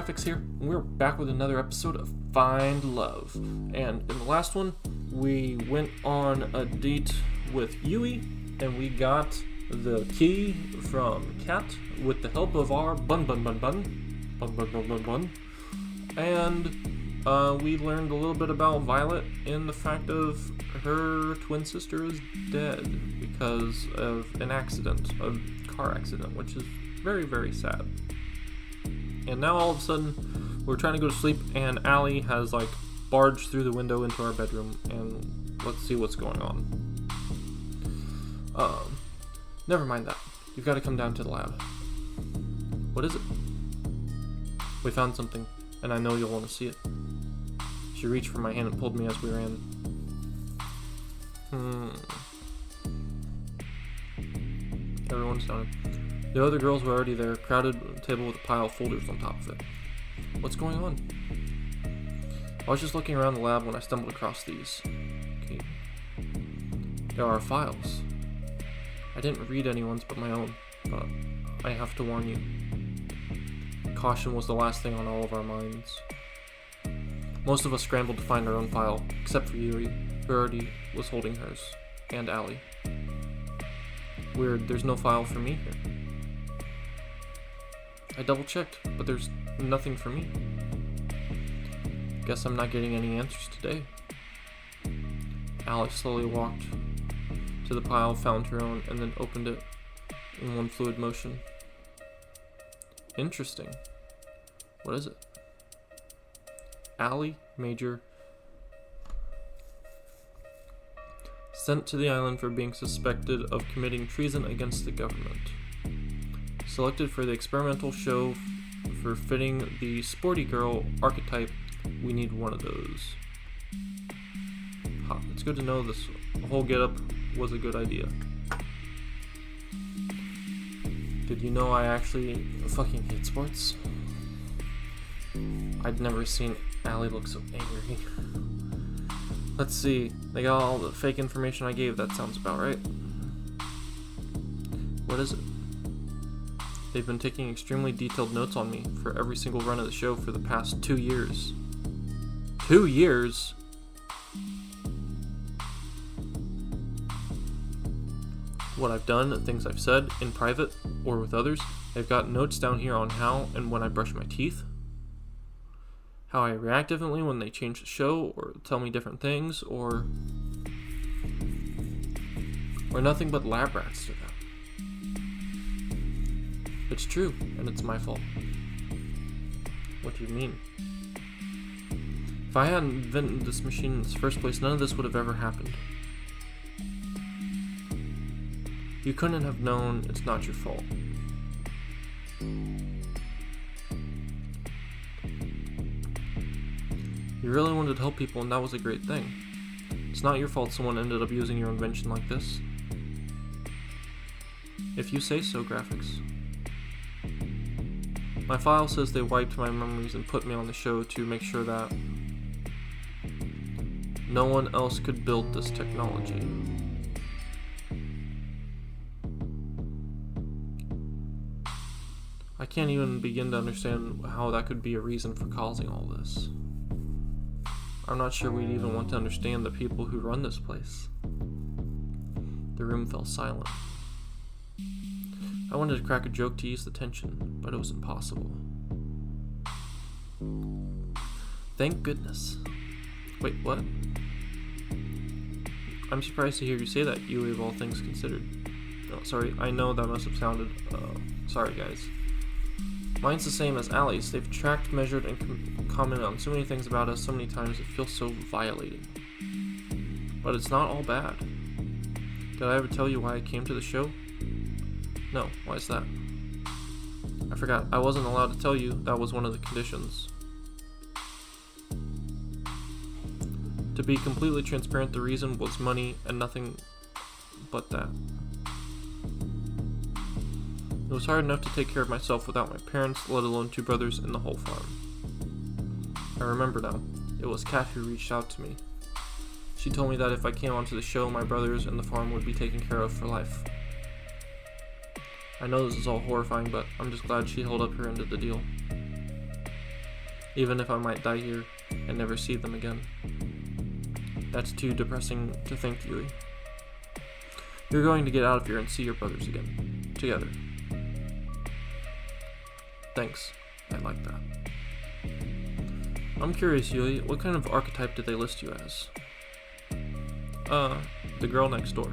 Graphics here, and we're back with another episode of Find Love. And in the last one, we went on a date with Yui, and we got the key from Kat with the help of our bun. And we learned a little bit about Violet and the fact of her twin sister is dead because of an accident, a car accident, which is very, very sad. And now all of a sudden, we're trying to go to sleep, and Allie has barged through the window into our bedroom, and let's see what's going on. Never mind that. You've got to come down to the lab. What is it? We found something, and I know you'll want to see it. She reached for my hand and pulled me as we ran. Everyone's done it. The other girls were already there, crowded at a table with a pile of folders on top of it. What's going on? I was just looking around the lab when I stumbled across these. Okay. There are files. I didn't read anyone's but my own, but I have to warn you. Caution was the last thing on all of our minds. Most of us scrambled to find our own file, except for Yuri, who already was holding hers, and Allie. Weird, there's no file for me here. I double-checked, but there's nothing for me. Guess I'm not getting any answers today. Allie slowly walked to the pile, found her own, and then opened it in one fluid motion. Interesting. What is it? Allie Major sent to the island for being suspected of committing treason against the government. Selected for the experimental show for fitting the sporty girl archetype, we need one of those. It's good to know this whole getup was a good idea. Did you know I actually fucking hate sports? I'd never seen Allie look so angry. Let's see, they got all the fake information I gave, that sounds about right. What is it? They've been taking extremely detailed notes on me for every single run of the show for the past 2 years. 2 years? What I've done, things I've said, in private or with others, they've got notes down here on how and when I brush my teeth, how I react differently when they change the show or tell me different things, or nothing but lab rats to them. It's true, and it's my fault. What do you mean? If I hadn't invented this machine in the first place, none of this would have ever happened. You couldn't have known it's not your fault. You really wanted to help people, and that was a great thing. It's not your fault someone ended up using your invention like this. If you say so, Graphics. My file says they wiped my memories and put me on the show to make sure that no one else could build this technology. I can't even begin to understand how that could be a reason for causing all this. I'm not sure we'd even want to understand the people who run this place. The room fell silent. I wanted to crack a joke to ease the tension, but it was impossible. Thank goodness. Wait, what? I'm surprised to hear you say that, Yui, of all things considered. Oh, sorry, I know that must have sounded... sorry, guys. Mine's the same as Allie's. They've tracked, measured, and commented on so many things about us so many times it feels so violating. But it's not all bad. Did I ever tell you why I came to the show? No, why is that? I forgot, I wasn't allowed to tell you, that was one of the conditions. To be completely transparent, the reason was money and nothing but that. It was hard enough to take care of myself without my parents, let alone 2 brothers and the whole farm. I remember now, it was Kat who reached out to me. She told me that if I came onto the show, my brothers and the farm would be taken care of for life. I know this is all horrifying, but I'm just glad she held up her end of the deal. even if I might die here and never see them again. That's too depressing to think, Yui. You're going to get out of here and see your brothers again. Together. Thanks. I like that. I'm curious, Yui, what kind of archetype did they list you as? The girl next door.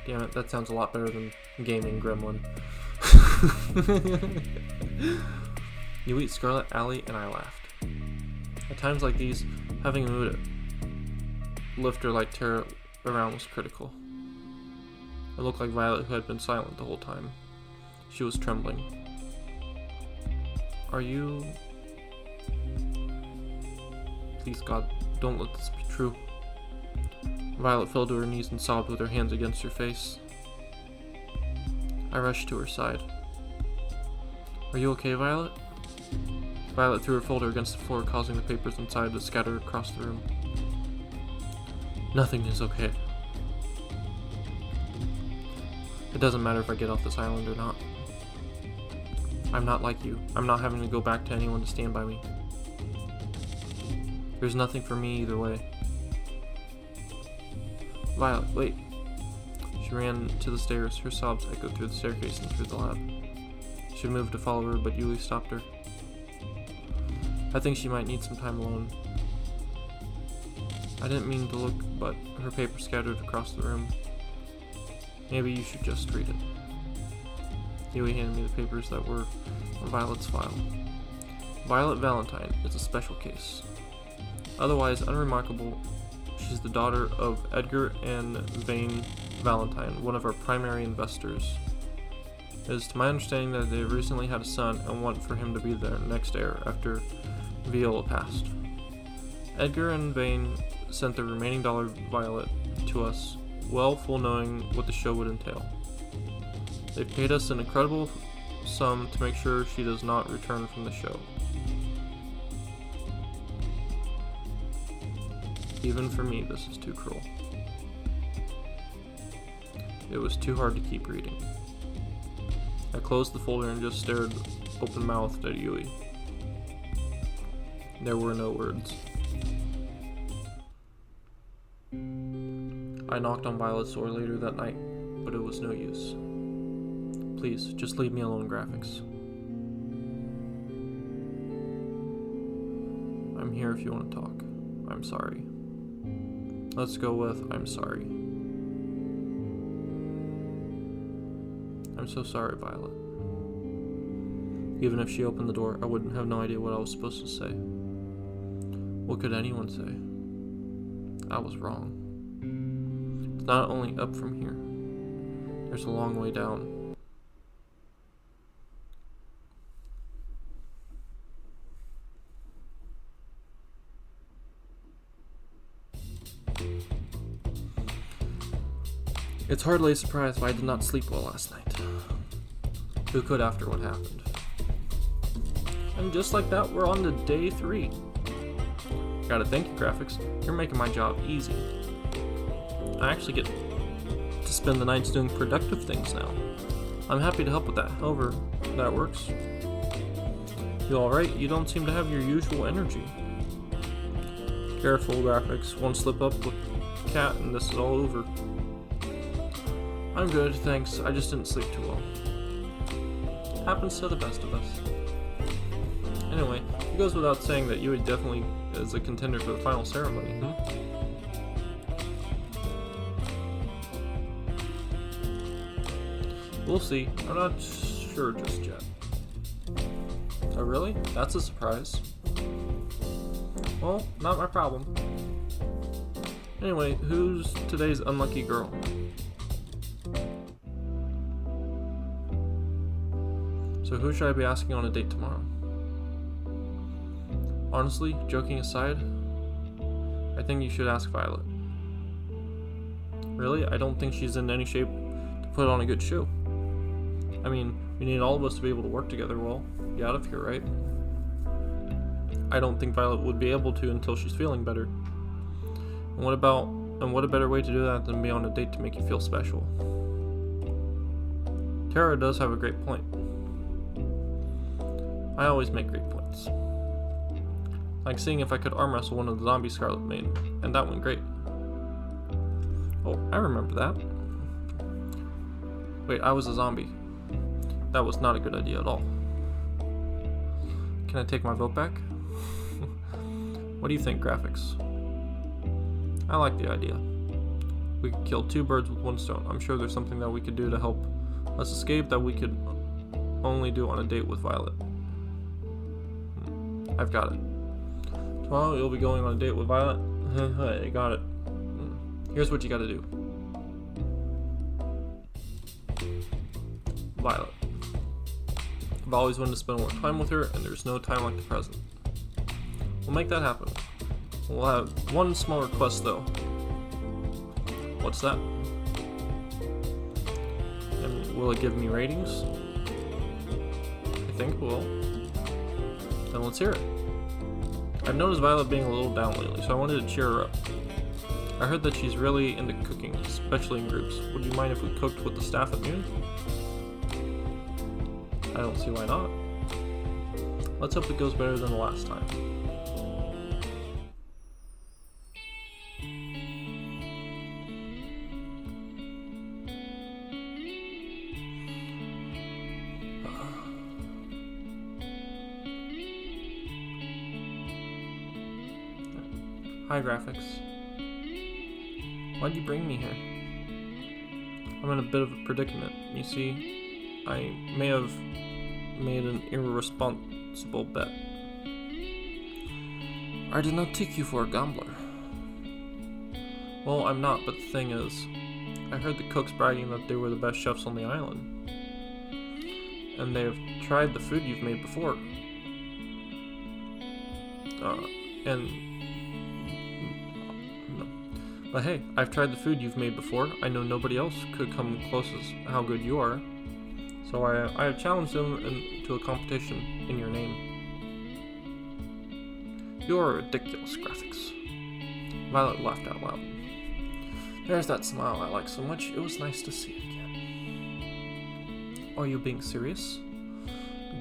Damn it, that sounds a lot better than gaming gremlin. You eat Scarlet Alley, and I laughed. At times like these, having a mood lifter like Terra around was critical. It looked like Violet, who had been silent the whole time. She was trembling. Are you... Please, God, don't let this be true. Violet fell to her knees and sobbed with her hands against her face. I rushed to her side. Are you okay, Violet? Violet threw her folder against the floor, causing the papers inside to scatter across the room. Nothing is okay. It doesn't matter if I get off this island or not. I'm not like you. I'm not having to go back to anyone to stand by me. There's nothing for me either way. Violet, wait. She ran to the stairs. Her sobs echoed through the staircase and through the lab. She moved to follow her, but Yui stopped her. I think she might need some time alone. I didn't mean to look, but her paper scattered across the room. Maybe you should just read it. Yui handed me the papers that were on Violet's file. Violet Valentine is a special case. Otherwise unremarkable, she's the daughter of Edgar and Vane Valentine, one of our primary investors. It is to my understanding that they have recently had a son and want for him to be their next heir after Viola passed. Edgar and Vane sent the remaining dollar Violet to us, well full knowing what the show would entail. They paid us an incredible sum to make sure she does not return from the show. Even for me, this is too cruel. It was too hard to keep reading. I closed the folder and just stared open-mouthed at Yui. There were no words. I knocked on Violet's door later that night, but it was no use. Please, just leave me alone, Graphics. I'm here if you want to talk. I'm sorry. Let's go with, I'm sorry. I'm so sorry, Violet. Even if she opened the door, I wouldn't have no idea what I was supposed to say. What could anyone say? I was wrong. It's not only up from here. There's a long way down. It's hardly a surprise why I did not sleep well last night. Who could after what happened? And just like that, we're on to day 3. Gotta thank you, Graphics. You're making my job easy. I actually get to spend the nights doing productive things now. I'm happy to help with that. However, that works. You alright? You don't seem to have your usual energy. Careful, Graphics. One slip up with Cat and this is all over. I'm good, thanks. I just didn't sleep too well. Happens to the best of us. Anyway, it goes without saying that Yui definitely is a contender for the final ceremony, We'll see. I'm not sure just yet. Oh really? That's a surprise. Well, not my problem. Anyway, who's today's unlucky girl? So who should I be asking on a date tomorrow? Honestly, joking aside, I think you should ask Violet. Really? I don't think she's in any shape to put on a good show. I mean, we need all of us to be able to work together well. Get out of here, right? I don't think Violet would be able to until she's feeling better. And what a better way to do that than be on a date to make you feel special? Terra does have a great point. I always make great points. Like seeing if I could arm wrestle one of the zombie Scarlet Maiden, and that went great. Oh, I remember that. Wait, I was a zombie. That was not a good idea at all. Can I take my vote back? What do you think, graphics? I like the idea. We could kill 2 birds with 1 stone. I'm sure there's something that we could do to help us escape that we could only do on a date with Violet. I've got it. Tomorrow you'll be going on a date with Violet. I got it. Here's what you gotta do. Violet. I've always wanted to spend more time with her, and there's no time like the present. We'll make that happen. We'll have one small request though. What's that? And will it give me ratings? I think it will. Then let's hear it. I've noticed Violet being a little down lately, so I wanted to cheer her up. I heard that she's really into cooking, especially in groups. Would you mind if we cooked with the staff at noon? I don't see why not. Let's hope it goes better than the last time. Hi, graphics. Why'd you bring me here? I'm in a bit of a predicament. You see, I may have made an irresponsible bet. I did not take you for a gambler. Well, I'm not, but the thing is, I heard the cooks bragging that they were the best chefs on the island. And they have tried the food you've made before. But hey, I've tried the food you've made before. I know nobody else could come close as how good you are. So I have challenged them to a competition in your name. You are ridiculous, graphics. Violet laughed out loud. There's that smile I like so much. It was nice to see again. Are you being serious?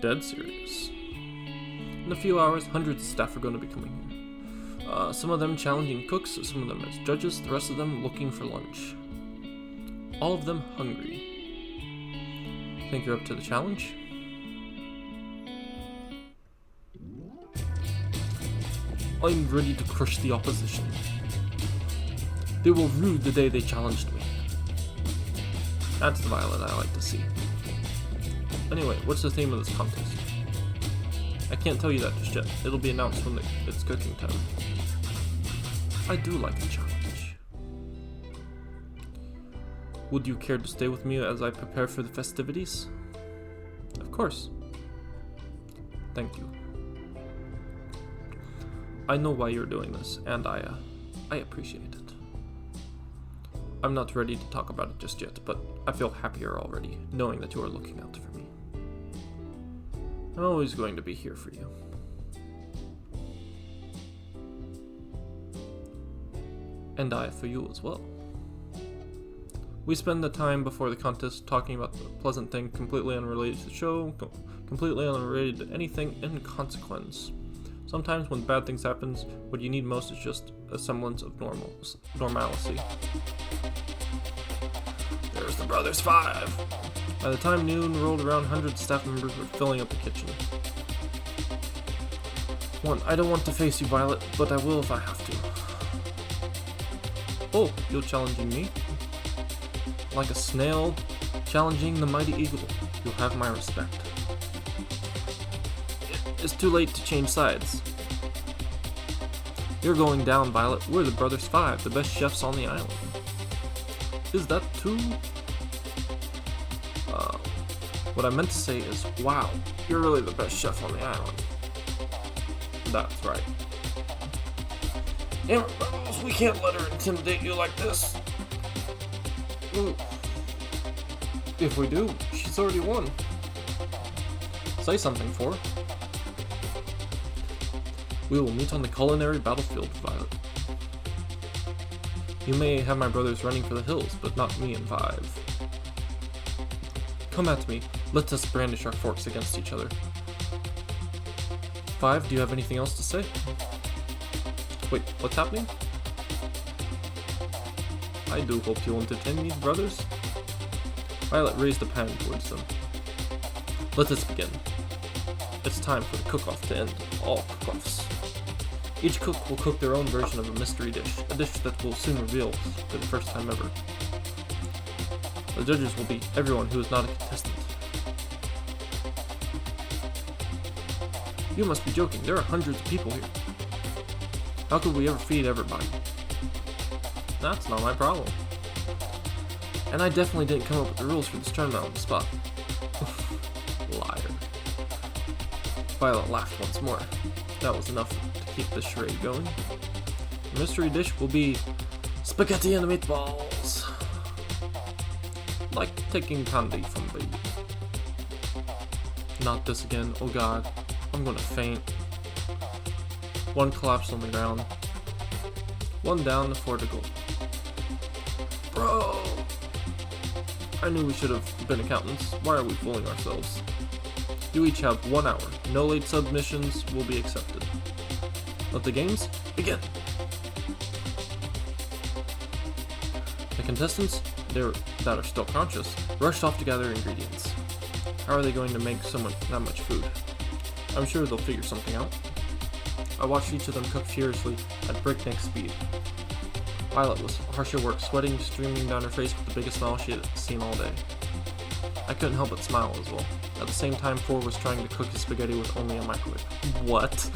Dead serious. In a few hours, hundreds of staff are going to be coming here. Some of them challenging cooks, some of them as judges, the rest of them looking for lunch. All of them hungry. Think you're up to the challenge? I'm ready to crush the opposition. They will rue the day they challenged me. That's the Violet I like to see. Anyway, what's the theme of this contest? I can't tell you that just yet. It'll be announced when it's cooking time. I do like a challenge. Would you care to stay with me as I prepare for the festivities? Of course. Thank you. I know why you're doing this, and I appreciate it. I'm not ready to talk about it just yet, but I feel happier already, knowing that you are looking out for me. I'm always going to be here for you. And I for you as well. We spend the time before the contest talking about the pleasant thing completely unrelated to the show, completely unrelated to anything in consequence. Sometimes when bad things happen, what you need most is just a semblance of normalcy. There's the Brothers 5! By the time noon rolled around, hundreds of staff members were filling up the kitchen. I don't want to face you, Violet, but I will if I have to. Oh, you're challenging me? Like a snail challenging the mighty eagle. You'll have my respect. It's too late to change sides. You're going down, Violet. We're the Brothers 5, the best chefs on the island. Is that true? What I meant to say is, wow, you're really the best chef on the island. That's right. Damn it, Rebels, we can't let her intimidate you like this. Ooh. If we do, she's already won. Say something for her. We will meet on the culinary battlefield, Violet. You may have my brothers running for the hills, but not me and 5. Come at me. Let us brandish our forks against each other. Five, do you have anything else to say? Wait, what's happening? I do hope you'll entertain these brothers. Violet raised a pan towards them. Let us begin. It's time for the cook-off to end all cook-offs. Each cook will cook their own version of a mystery dish, a dish that will soon reveal for the first time ever. The judges will be everyone who is not a contestant. You must be joking, there are hundreds of people here. How could we ever feed everybody? That's not my problem. And I definitely didn't come up with the rules for this tournament on the spot. Liar. Violet laughed once more. That was enough to keep the charade going. The mystery dish will be spaghetti and meatballs. Like taking candy from a baby. Not this again, oh god. I'm gonna faint. One collapsed on the ground. One down, 4 to go. Bro! I knew we should have been accountants. Why are we fooling ourselves? You each have 1 hour. No late submissions will be accepted. Let the games begin! The contestants that are still conscious rushed off to gather ingredients. How are they going to make that much food? I'm sure they'll figure something out. I watched each of them cook furiously at breakneck speed. Violet was harsh at work, sweating streaming down her face with the biggest smile she had seen all day. I couldn't help but smile as well. At the same time, Four was trying to cook his spaghetti with only a microwave. What?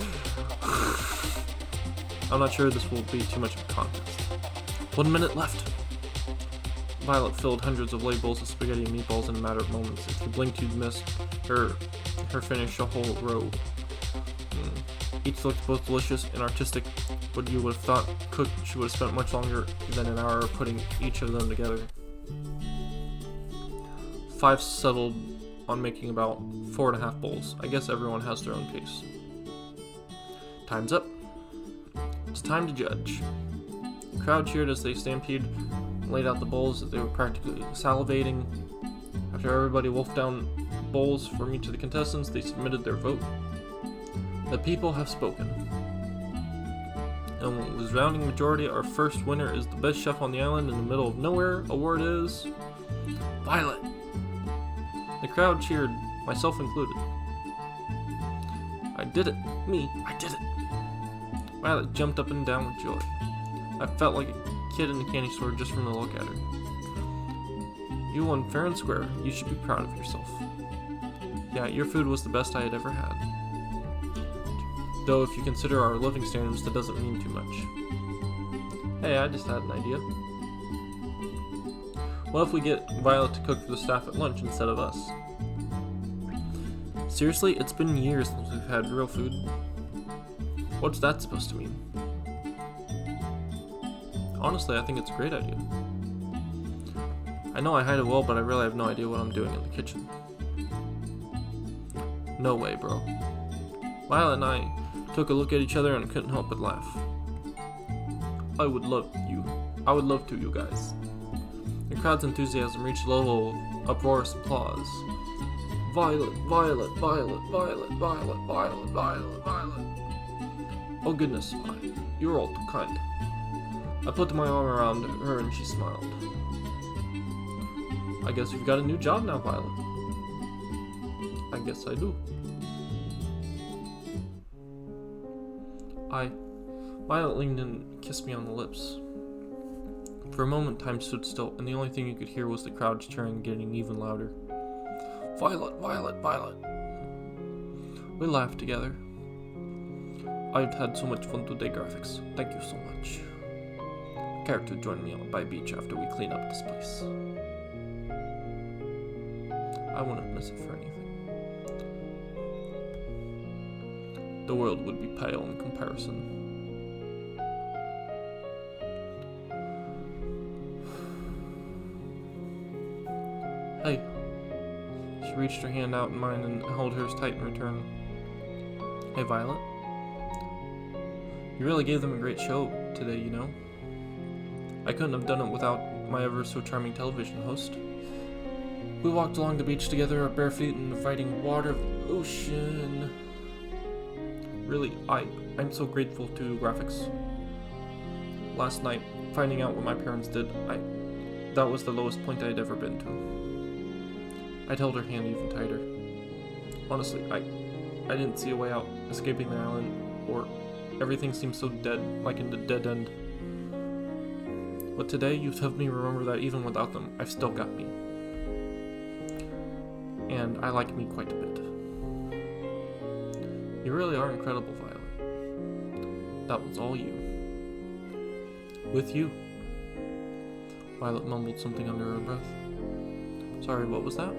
I'm not sure this will be too much of a contest. 1 minute left! Violet filled hundreds of lay bowls of spaghetti and meatballs in a matter of moments. If you blinked, you'd miss her finish a whole row. Each looked both delicious and artistic. What you would have thought cooked, she would have spent much longer than an hour putting each of them together. 5 settled on making about 4.5 bowls. I guess everyone has their own pace. Time's up. It's time to judge. The crowd cheered as they stampeded and laid out the bowls that they were practically salivating. After everybody wolfed down bowls from each of the contestants, they submitted their vote. The people have spoken. And with a resounding majority, our first winner is the best chef on the island in the middle of nowhere. Award is Violet. The crowd cheered, myself included. I did it. Me, I did it. Violet jumped up and down with joy. I felt like a kid in the candy store just from the look at her. You won fair and square. You should be proud of yourself. Yeah, your food was the best I had ever had. Though if you consider our living standards, that doesn't mean too much. Hey, I just had an idea. What if we get Violet to cook for the staff at lunch instead of us? Seriously, it's been years since we've had real food. What's that supposed to mean? Honestly, I think it's a great idea. I know I hide it well, but I really have no idea what I'm doing in the kitchen. No way, bro. Violet and I took a look at each other and couldn't help but laugh. I would love to, you guys. The crowd's enthusiasm reached a level of uproarious applause. Violet, Violet, Violet, Violet, Violet, Violet, Violet, Violet. Oh goodness, you're all too kind. I put my arm around her and she smiled. I guess you've got a new job now, Violet. I guess I do. Violet leaned in and kissed me on the lips. For a moment, time stood still, and the only thing you could hear was the crowd cheering, getting even louder. Violet, Violet, Violet. We laughed together. I've had so much fun today, graphics. Thank you so much. Character joined me on By Beach after we clean up this place. I wouldn't miss it for anything. The world would be pale in comparison. Hey. She reached her hand out in mine and held hers tight in return. Hey, Violet. You really gave them a great show today, you know? I couldn't have done it without my ever so charming television host. We walked along the beach together, our bare feet in the fighting water of the ocean. Really, I'm so grateful to graphics. Last night, finding out what my parents did, that was the lowest point I'd ever been to. I'd held her hand even tighter. Honestly, I didn't see a way out, escaping the island, or everything seemed so dead, like in the dead end. But today, you've helped me remember that even without them, I've still got me. And I like me quite a bit. You really are incredible, Violet. That was all you. With you. Violet mumbled something under her breath. Sorry, what was that?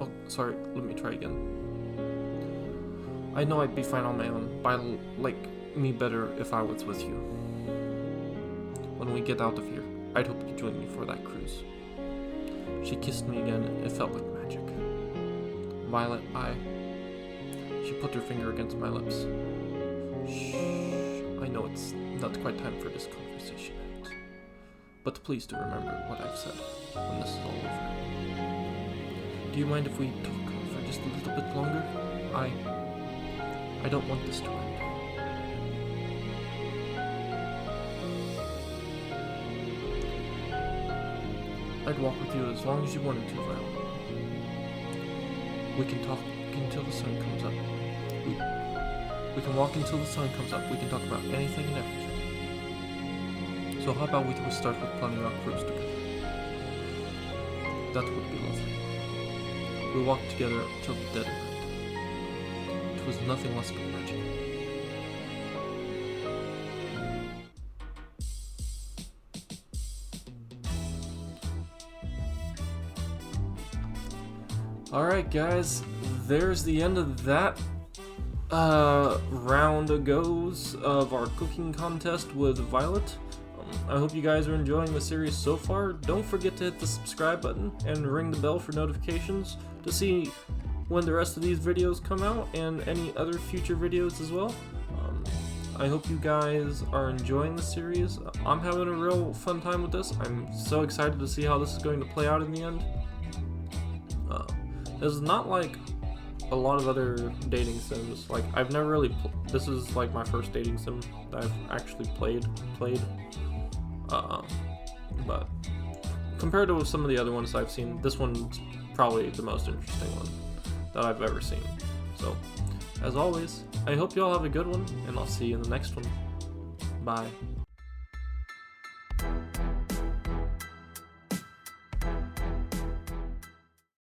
Oh, sorry, let me try again. I know I'd be fine on my own, but I like me better if I was with you. When we get out of here, I'd hope you'd join me for that cruise. She kissed me again, and it felt like magic. Violet, She put her finger against my lips. Shh. I know it's not quite time for this conversation yet. But please do remember what I've said when this is all over. Do you mind if we talk for just a little bit longer? I don't want this to end. I'd walk with you as long as you wanted to, Violet. We can talk until the sun comes up. We can walk until the sun comes up. We can talk about anything and everything. So how about we start with planning our cruise together? That would be lovely. We walked together till the dead end. It was nothing less but magic. Alright guys, there's the end of that round goes of our cooking contest with Violet. I hope you guys are enjoying the series so far. Don't forget to hit the subscribe button and ring the bell for notifications to see when the rest of these videos come out and any other future videos as well. I hope you guys are enjoying the series. I'm having a real fun time with this. I'm so excited to see how this is going to play out in the end. This is not like a lot of other dating sims. Like, I've never really this is like my first dating sim that I've actually played. But compared to some of the other ones I've seen, this one's probably the most interesting one that I've ever seen. So, as always, I hope you all have a good one, and I'll see you in the next one. Bye.